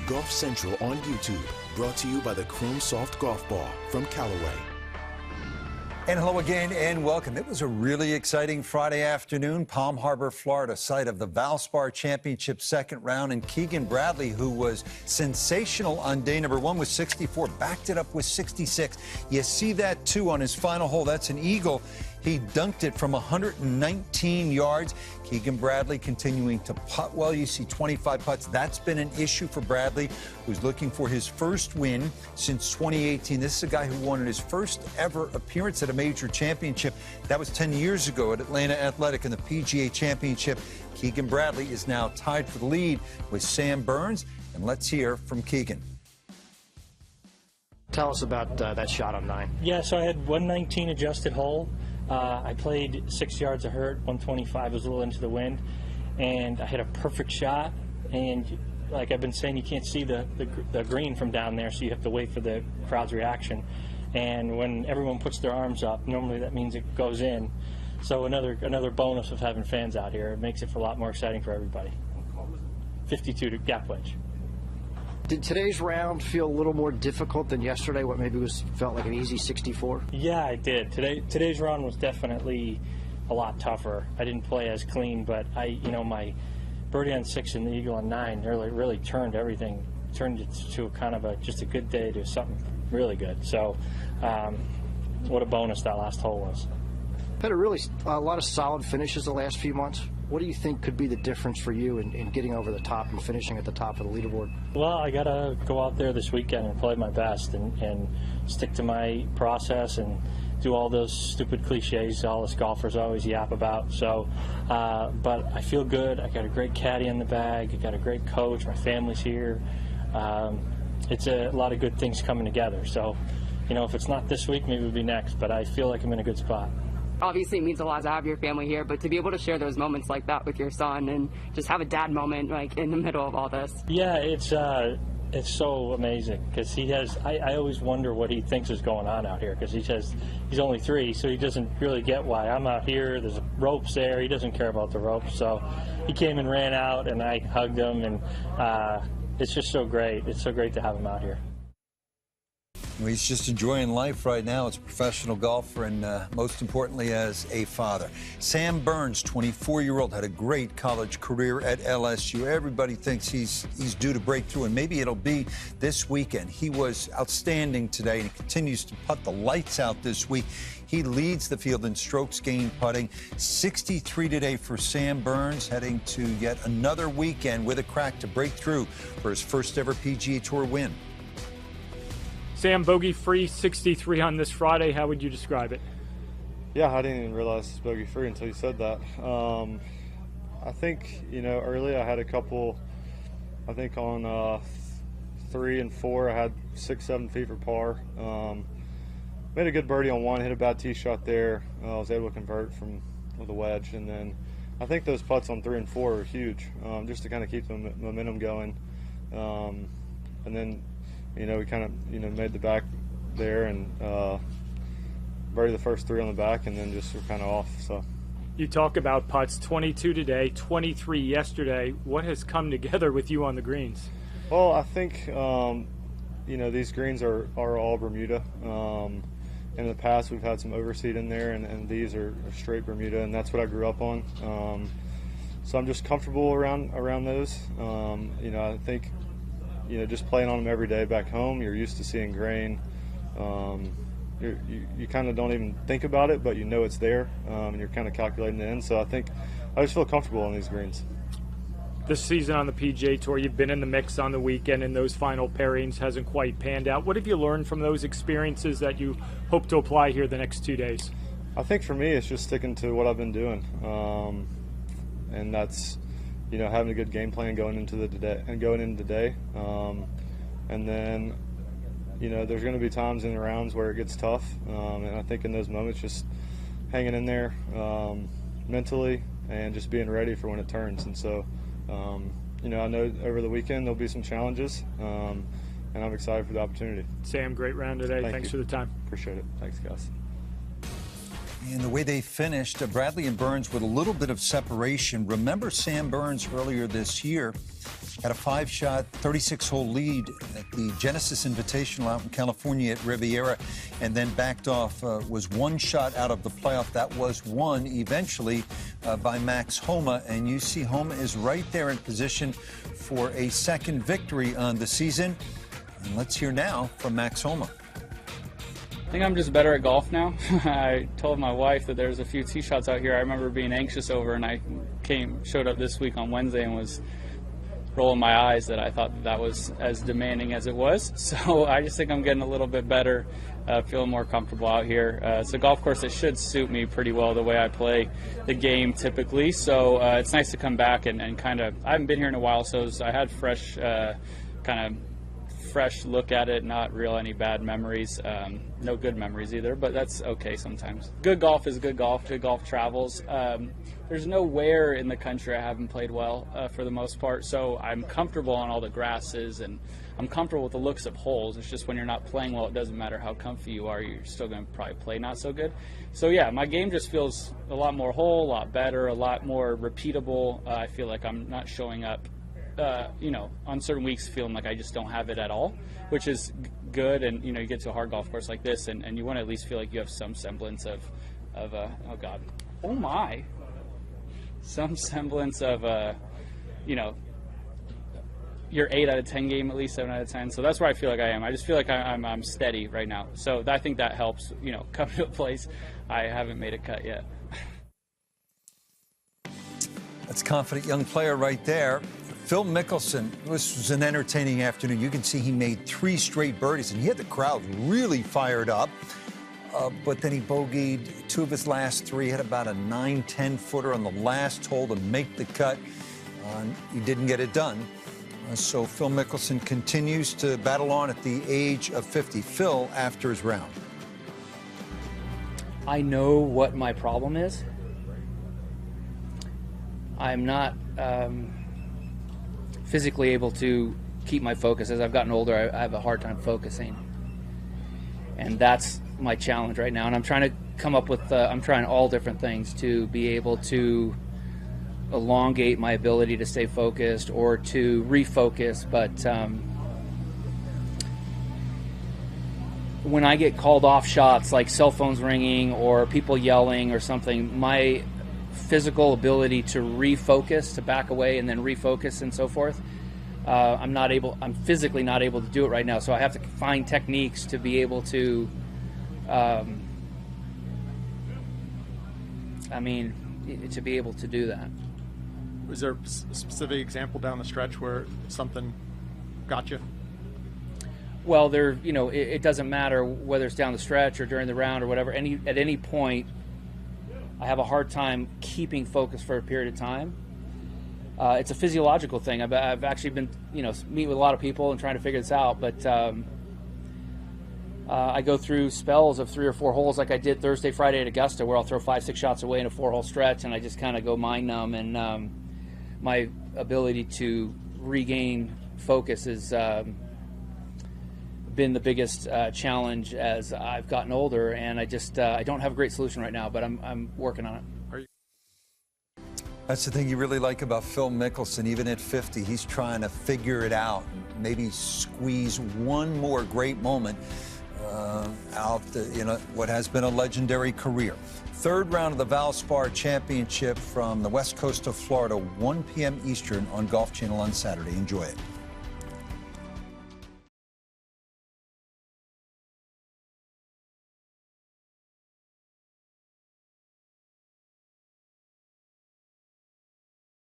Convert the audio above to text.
Golf Central on YouTube, brought to you by the Chrome Soft Golf Ball from Callaway. And hello again and welcome. It was a really exciting Friday afternoon. Palm Harbor, Florida, site of the Valspar Championship second round. And Keegan Bradley, who was sensational on day number 1 with 64, backed it up with 66. You see that too on his final hole. That's an eagle. He dunked it from 119 yards. Keegan Bradley continuing to putt well. You see 25 putts. That's been an issue for Bradley, who's looking for his first win since 2018. This is a guy who won his first ever appearance at a major championship. That was 10 years ago at Atlanta Athletic in the PGA Championship. Keegan Bradley is now tied for the lead with Sam Burns. And let's hear from Keegan. Tell us about that shot on 9. Yeah, so I had 119 adjusted hole. I played 6 yards of hurt, 125 was a little into the wind, and I hit a perfect shot. And like I've been saying, you can't see the green from down there, so you have to wait for the crowd's reaction. And when everyone puts their arms up, normally that means it goes in. So another bonus of having fans out here. It makes it a lot more exciting for everybody. 52 to gap wedge. Did today's round feel a little more difficult than yesterday, what maybe felt like an easy 64? Yeah, I did. Today's round was definitely a lot tougher. I didn't play as clean, but my birdie on 6 and the eagle on 9 really turned everything, turned it to kind of just a good day to something really good. So what a bonus that last hole was. Had a lot of solid finishes the last few months. What do you think could be the difference for you in getting over the top and finishing at the top of the leaderboard? Well, I got to go out there this weekend and play my best and stick to my process and do all those stupid cliches all us golfers always yap about. So, but I feel good. I got a great caddy in the bag. I got a great coach. My family's here. It's a lot of good things coming together. So, if it's not this week, maybe it'll be next. But I feel like I'm in a good spot. Obviously, it means a lot to have your family here, but to be able to share those moments like that with your son and just have a dad moment like in the middle of all this. Yeah, it's so amazing because he has. I always wonder what he thinks is going on out here because he's only 3, so he doesn't really get why I'm out here. There's ropes there. He doesn't care about the ropes, so he came and ran out, and I hugged him, and it's just so great. It's so great to have him out here. Well, he's just enjoying life right now as a professional golfer and most importantly as a father. Sam Burns, 24-year-old, had a great college career at LSU. Everybody thinks he's due to break through, and maybe it'll be this weekend. He was outstanding today, and he continues to putt the lights out this week. He leads the field in strokes gained putting. 63 today for Sam Burns, heading to yet another weekend with a crack to break through for his first ever PGA Tour win. Sam, bogey-free, 63 on this Friday. How would you describe it? Yeah, I didn't even realize it's bogey-free until you said that. I think, early I had a couple, I think on 3 and 4, I had 6-7 feet for par. Made a good birdie on 1, hit a bad tee shot there. I was able to convert with a wedge. And then I think those putts on 3 and 4 were huge, just to kind of keep the momentum going. And then, we kind of, made the back there and birdied the first 3 on the back, and then just were kind of off. So you talk about putts, 22 today, 23 yesterday. What has come together with you on the greens? Well, I think, these greens are all Bermuda. In the past, we've had some overseed in there, and these are straight Bermuda, and that's what I grew up on. So I'm just comfortable around those. I think, just playing on them every day back home, you're used to seeing grain. You kind of don't even think about it, but it's there, and you're kind of calculating it in. So I think I just feel comfortable on these greens. This season on the PGA Tour, you've been in the mix on the weekend, and those final pairings hasn't quite panned out. What have you learned from those experiences that you hope to apply here the next 2 days? I think for me, it's just sticking to what I've been doing, and that's having a good game plan going into the day. And then, there's going to be times in the rounds where it gets tough. And I think in those moments, just hanging in there mentally and just being ready for when it turns. And so, I know over the weekend there'll be some challenges, and I'm excited for the opportunity. Sam, great round today. Thanks for the time. Appreciate it. Thanks, guys. And the way they finished, Bradley and Burns with a little bit of separation. Remember Sam Burns earlier this year had a 5-shot, 36-hole lead at the Genesis Invitational out in California at Riviera, and then backed off, was 1 shot out of the playoff. That was won eventually by Max Homa, and you see Homa is right there in position for a second victory on the season. And let's hear now from Max Homa. I think I'm just better at golf now. I told my wife that there's a few tee shots out here I remember being anxious over, and I showed up this week on Wednesday and was rolling my eyes that I thought that was as demanding as it was. So I just think I'm getting a little bit better, feeling more comfortable out here. It's a golf course that should suit me pretty well the way I play the game typically. So it's nice to come back and kind of, I haven't been here in a while, so I had fresh look at it, not any bad memories, no good memories either, but that's okay sometimes. Good golf is good golf. Good golf travels. There's nowhere in the country I haven't played well for the most part, so I'm comfortable on all the grasses and I'm comfortable with the looks of holes. It's just when you're not playing well, it doesn't matter how comfy you are, you're still going to probably play not so good. So yeah, my game just feels a lot more whole, a lot better, a lot more repeatable. I feel like I'm not showing up on certain weeks feeling like I just don't have it at all, which is good. And, you get to a hard golf course like this and you want to at least feel like you have some semblance of some semblance of, your 8 out of 10 game, at least 7 out of 10. So that's where I feel like I am. I just feel like I'm steady right now. So I think that helps, come to a place I haven't made a cut yet. That's a confident young player right there. Phil Mickelson, this was an entertaining afternoon. You can see he made 3 straight birdies, and he had the crowd really fired up. But then he bogeyed 2 of his last 3, had about a 9-10 footer on the last hole to make the cut. He didn't get it done. So Phil Mickelson continues to battle on at the age of 50. Phil, after his round. I know what my problem is. I'm not physically able to keep my focus. As I've gotten older, I have a hard time focusing. And that's my challenge right now. And I'm trying to come up with, I'm trying all different things to be able to elongate my ability to stay focused or to refocus. But when I get called off shots, like cell phones ringing or people yelling or something, my physical ability to refocus, to back away and then refocus and so forth, I'm physically not able to do it right now. So I have to find techniques to be able to, to be able to do that. Was there a specific example down the stretch where something got you? Well, it doesn't matter whether it's down the stretch or during the round or whatever. At any point, I have a hard time keeping focus for a period of time. It's a physiological thing. I've actually been, meeting with a lot of people and trying to figure this out, but I go through spells of 3 or 4 holes like I did Thursday, Friday at Augusta, where I'll throw 5-6 shots away in a 4-hole stretch, and I just kind of go mind numb, and my ability to regain focus has been the biggest challenge as I've gotten older, and I don't have a great solution right now, but I'm working on it. That's the thing you really like about Phil Mickelson. Even at 50, he's trying to figure it out, maybe squeeze one more great moment out what has been a legendary career. 3rd round of the Valspar Championship from the west coast of Florida, 1 p.m. Eastern on Golf Channel on Saturday. Enjoy it.